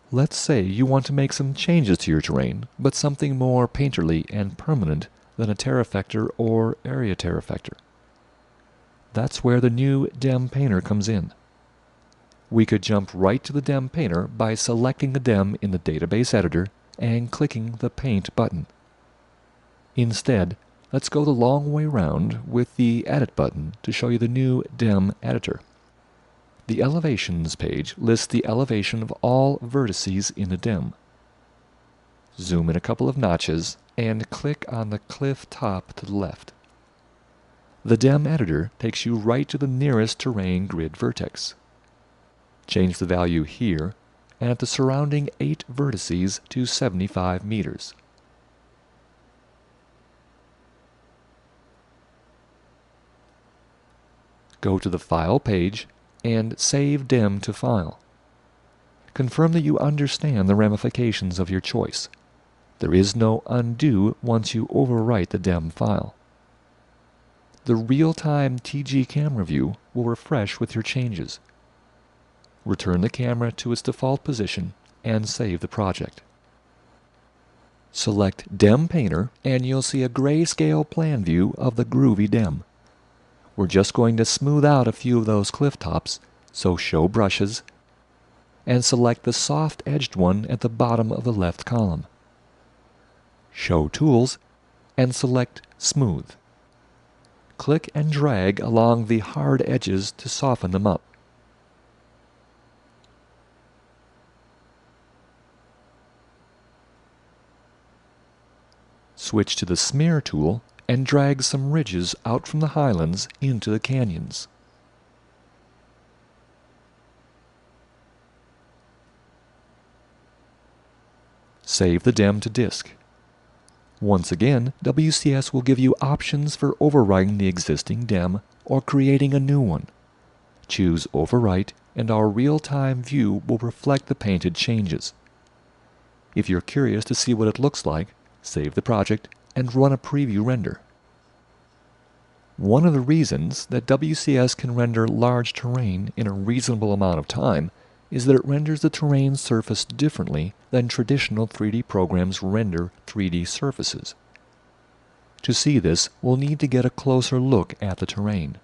Let's say you want to make some changes to your terrain, but something more painterly and permanent than a terra effector or area terra effector. That's where the new DEM Painter comes in. We could jump right to the DEM Painter by selecting the DEM in the database editor and clicking the Paint button. Instead, let's go the long way round with the Edit button to show you the new DEM editor. The Elevations page lists the elevation of all vertices in the DEM. Zoom in a couple of notches and click on the cliff top to the left. The DEM editor takes you right to the nearest terrain grid vertex. Change the value here and at the surrounding 8 vertices to 75 meters. Go to the File page and Save DEM to File. Confirm that you understand the ramifications of your choice. There is no undo once you overwrite the DEM file. The real-time TG camera view will refresh with your changes. Return the camera to its default position and save the project. Select DEM Painter and you'll see a grayscale plan view of the groovy DEM. We're just going to smooth out a few of those cliff tops, so show brushes, and select the soft-edged one at the bottom of the left column. Show Tools, and select Smooth. Click and drag along the hard edges to soften them up. Switch to the Smear tool and drag some ridges out from the highlands into the canyons. Save the DEM to disk. Once again, WCS will give you options for overwriting the existing DEM or creating a new one. Choose Overwrite and our real-time view will reflect the painted changes. If you're curious to see what it looks like, save the project and run a preview render. One of the reasons that WCS can render large terrain in a reasonable amount of time is that it renders the terrain surface differently than traditional 3D programs render 3D surfaces. To see this, we'll need to get a closer look at the terrain.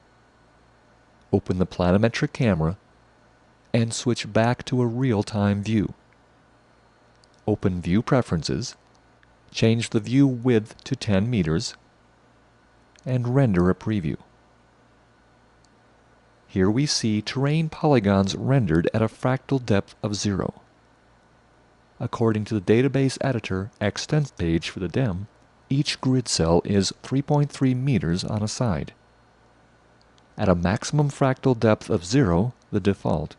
Open the planimetric camera and switch back to a real-time view. Open View Preferences, change the view width to 10 meters, and render a preview. Here we see terrain polygons rendered at a fractal depth of 0. According to the database editor extents page for the DEM, each grid cell is 3.3 meters on a side. At a maximum fractal depth of 0, the default,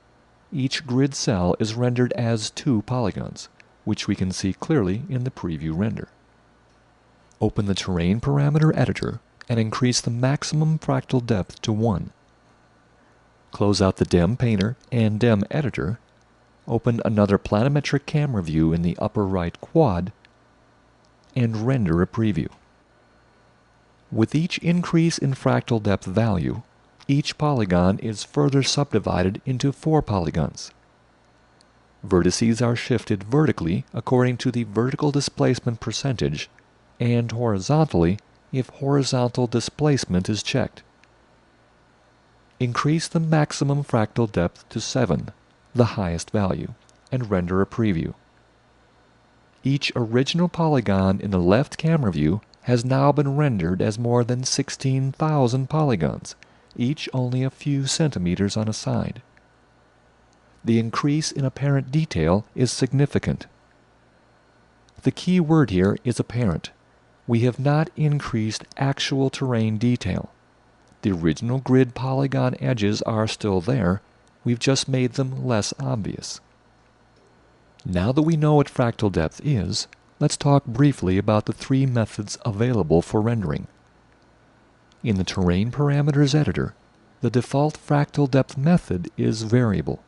each grid cell is rendered as 2 polygons, which we can see clearly in the preview render. Open the Terrain Parameter Editor and increase the maximum fractal depth to 1. Close out the DEM Painter and DEM Editor, open another planimetric camera view in the upper right quad, and render a preview. With each increase in fractal depth value, each polygon is further subdivided into 4 polygons. Vertices are shifted vertically according to the vertical displacement percentage and horizontally if horizontal displacement is checked. Increase the maximum fractal depth to 7, the highest value, and render a preview. Each original polygon in the left camera view has now been rendered as more than 16,000 polygons, each only a few centimeters on a side. The increase in apparent detail is significant. The key word here is apparent. We have not increased actual terrain detail. The original grid polygon edges are still there, we've just made them less obvious. Now that we know what fractal depth is, let's talk briefly about the 3 methods available for rendering. In the Terrain Parameters Editor, the default fractal depth method is variable.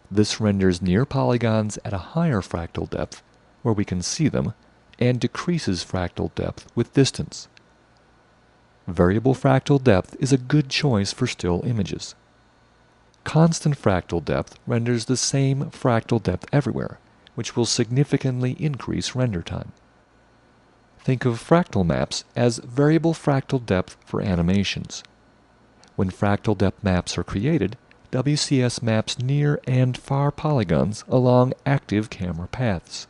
This renders near polygons at a higher fractal depth, where we can see them, and decreases fractal depth with distance. Variable fractal depth is a good choice for still images. Constant fractal depth renders the same fractal depth everywhere, which will significantly increase render time. Think of fractal maps as variable fractal depth for animations. When fractal depth maps are created, WCS maps near and far polygons along active camera paths.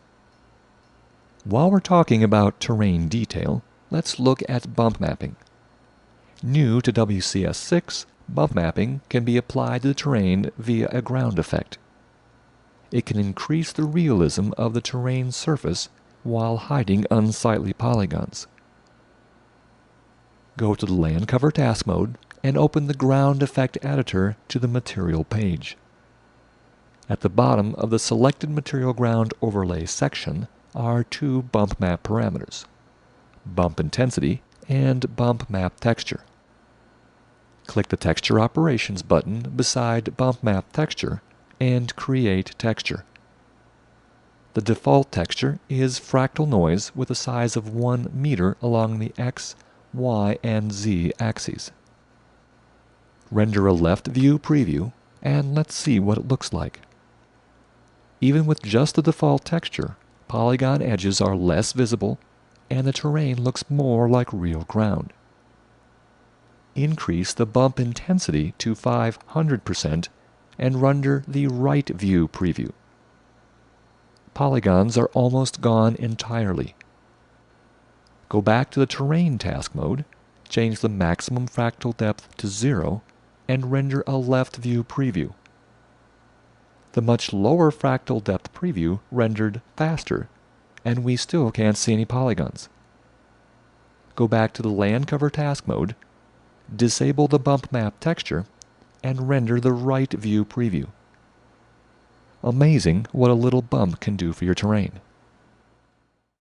While we're talking about terrain detail, let's look at bump mapping. New to WCS 6, bump mapping can be applied to the terrain via a ground effect. It can increase the realism of the terrain surface while hiding unsightly polygons. Go to the Land Cover Task Mode and open the Ground Effect Editor to the Material page. At the bottom of the Selected Material Ground Overlay section are two bump map parameters, Bump Intensity and Bump Map Texture. Click the Texture Operations button beside Bump Map Texture and create texture. The default texture is fractal noise with a size of 1 meter along the X, Y, and Z axes. Render a left view preview, and let's see what it looks like. Even with just the default texture, polygon edges are less visible, and the terrain looks more like real ground. Increase the bump intensity to 500% and render the right view preview. Polygons are almost gone entirely. Go back to the Terrain task mode, change the maximum fractal depth to 0, and render a left view preview. The much lower fractal depth preview rendered faster, and we still can't see any polygons. Go back to the Land Cover task mode, disable the bump map texture, and render the right view preview. Amazing what a little bump can do for your terrain.